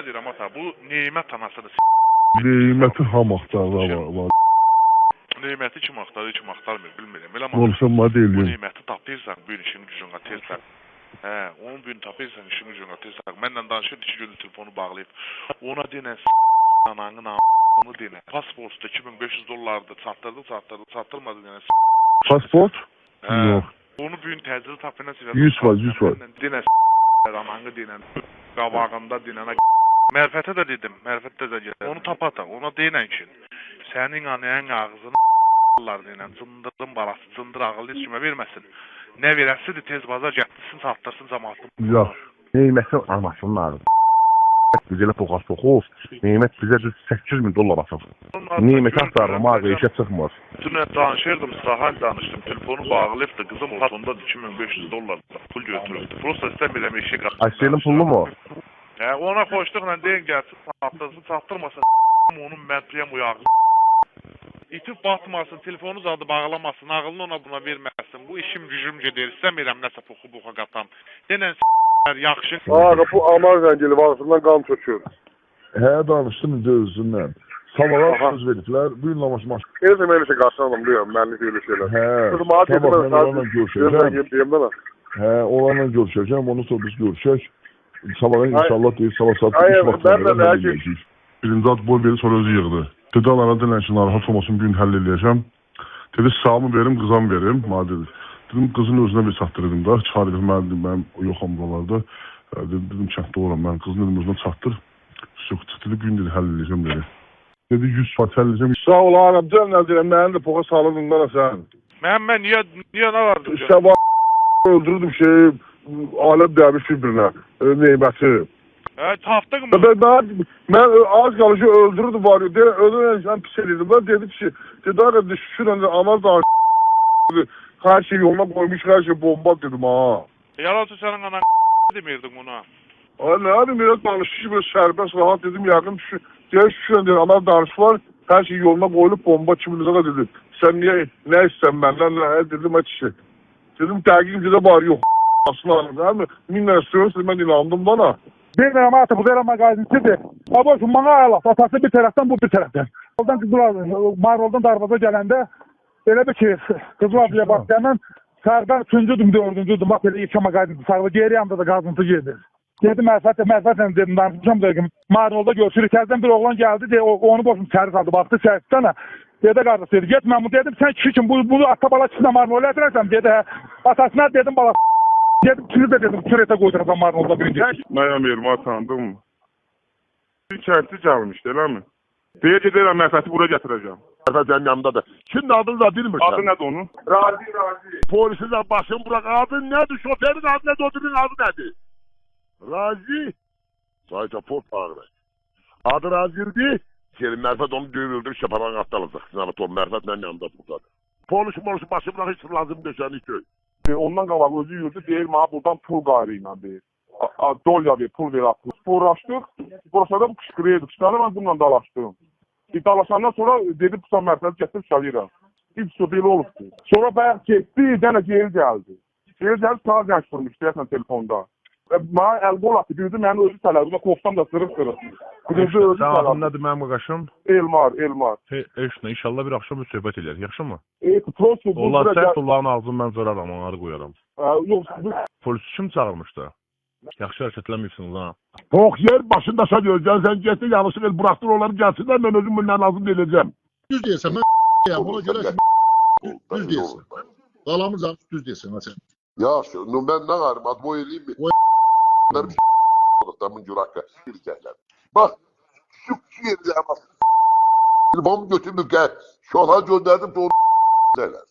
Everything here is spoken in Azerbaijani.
deyirəm ata, bu Neymət anasını Neyməti hamaktarlar var. Neyməti kim axtarır, kim axtarmır bilmirəm. Elə Olsa bu deyiləm. Neyməti tapırsan, bu gün işin gücün atırsan. Hə, 10 gün tapırsan, işin gücün atırsan. Mənlə danışırdı 2 gündür telefonu bağlayıb. Ona denən ananın amını denən. Pasportda $2500 çatdırmadı denən. Pasport? Hə, Yox. onu bu gün təcili tapına çevirəm. 100 var. Denən ananı denən. Qabağında denən. Mərfətə də dedim, mərfətdə də gəlir. Onu tapata, ona denən ki, sənin anayın ağzını deyilən, cındırın balası, cındır ağıllı heç kimə verməsin. Nə verəsidir, tez bazar gətirsin, satdırsın cəmaatın. Yox. Neymətin anasının ağzı. Bizə poxas. Neymət bizə $800,000 atır. Neymət axtarma ağzı işə çıxmır. Dünən danışırdım, sahal danışdım. Telefonu bağlayıbdı, qızım ortamda $2500 pul götürübdü. Prosta istəmirəm eşək atır. Ayşe'nin pulu mu? Hə, ona xoşluqla deyin gəlsin, satdırsın, satdırmasın. Onun mənfiyəm uyağı. İtib batmasın, telefonu zadı bağlamasın, ağılını ona buna verməsin. Bu işim gücüm gedir, istəmirəm nəsə poxu-poxa qatam. Denən yaxşı. Ağa, bu Amar zəngili ağzından qan çökür. Hə, danışdım özündən. Sabahlar söz veriblər, bu gün namaş maç. Elə demək ki, qarşılanım, deyirəm, mənlik elə şeylər. Hə, sabah mən onlarla görüşəcəm. Hə, onlarla görüşəcəm, onu sonra biz görüşək. Sabahın inşallah deyir, sabah saat 3 vaxtında gələcəyik. Birinci ad boy verir, sonra özü yığdı. Dedi, alara denən ki, narahat olmasın, bir gün həll eləyəcəm. Dedi, sağımı verim, qızam verim. Dedim, qızın özünə bir çatdırdım da. Çıxar edim, mənim yoxam buralarda. Dedim, çatdı olam, mən qızın dedim, özünə çatdır. Dedi, bir gün dedi, həll eləyəcəm, dedi. Dedi, 100% həll eləyəcəm. Sağ ol, ağam, cəmlə deyirəm, mənim də poxa salırdın da sən. Mən niyə nə vardı? Sabah öldürdüm alət dəmiş bir-birinə, Neyməti. Hə, tapdın mı? Mən az qalıcı öldürürdüm var ya, öldürürəm pis edirdim. Ben dedim ki, dedi, düşürən də Amar danışdı, hər şey yoluna qoymuş, hər şey bomba dedim ha. Yalan sənin anan demirdin ona. Ay, nə yapayım, elə danışdı ki, böyle sərbəst, rahat dedim, yaxın düşür. Düşürən deyir, Amar danış var, hər şey yoluna qoyulub bomba kiminizə də dedim. Sən nə istən məndən, dedim, açışı. Dedim, dəqiqimcə də var, yox. Aslında, 1000 lira istiyorsun, mən inandım bana. Bilmirəm artıq, bu eləmə qaydınçıdır. Aboşum, bana ayalaq, atası bir tərəfdən, bu bir tərəfdən. Oradan Maroldan darvaza gələndə, elə bir ki, Qızıladıya başlayandan, sərdən 3-cüdüm, 4-cüdüm, bax elə yıkama qaydınçı, sağlı geri yanında da qazıntı gedir. Dedim, mərfətlə dedim, danışmışam dedim, Marolda görüşürük, təzdən bir oğlan gəldi, onu boşum çəri saldı, baxdı, çərisdən, dedə qardaş dedi, get mən bu dedim, sən kişi kim, bu ata bala kişilə Marolda ədirəsən, dedi, atasına dedim, bala dedim, sizi də dedim, sürətə qoyduracam Marolda birinci. Mənim yerimi atandım mı? Bir kərti gəlmişdi, elə mi? Deyə gedərəm, Mərfəti bura gətirəcəm. Mərfət sənin yanındadır. Kimin adını da bilmirsən. Adı nədir onun? Razi. Polisin də başını bırak. Adı nədir? Şoferin adı nədir? Ödünün adı nədir? Razi. Sayca port bağırır. Adı Razi'ydi. Senin Mərfət onu döyülür, şaparan attalacaq. Sinanat ol, Mərfət mənim yanımda buradadır. Polisin başı bırak, hiç lazım deşəni köy. Ondan qabaq özü yurdu, deyir, mənə buradan pul qarı ilə deyir. Dolya ver, pul ver, atır. Sporlaşdıq, burasada bu qışqırıyorduk. İşləri mən bununla dalaşdım. Dalaşandan sonra dedi, bu sən Mərfəti gətirib çalıram. İlk su belə olubdu. Sonra bayaq getdi, dənə geri gəldi. Geri gəldi, sağ zəng vurmuş, deyəsən telefonda. Mənə əl-qol atdı, bildi, mənim özü tələbimə, qoftam da sırıq-sırıq. Sən adın nədir mənim qardaşım? Elmar. Eşnə, inşallah bir axşam bir söhbət edək, yaxşı mı? Prosto Onlar sərt onların ağzını mən zararam, onları qoyaram. Yox, Polisi kim çağırmışdı? Yaxşı hərəkətləmirsiniz ha? Tox yer başındaşa görəcəksən, sən getsin, yanlışıq el, bıraxdır onları gəlsinlər, mən özüm bundan lazım deyiləcəm. Düz deyirsən, mən ona görə ki, düz deyirsən. Qalamı canı düz deyirsən, ha sən. Yaxşı, mən nə qarım, adboy eləyim mi? Mənim s***lıqdan cür haqqa s***liklər. Bax, s***ki yerdə əmas. Telefonu götürmür, şola göndərdim, doğru s***lər.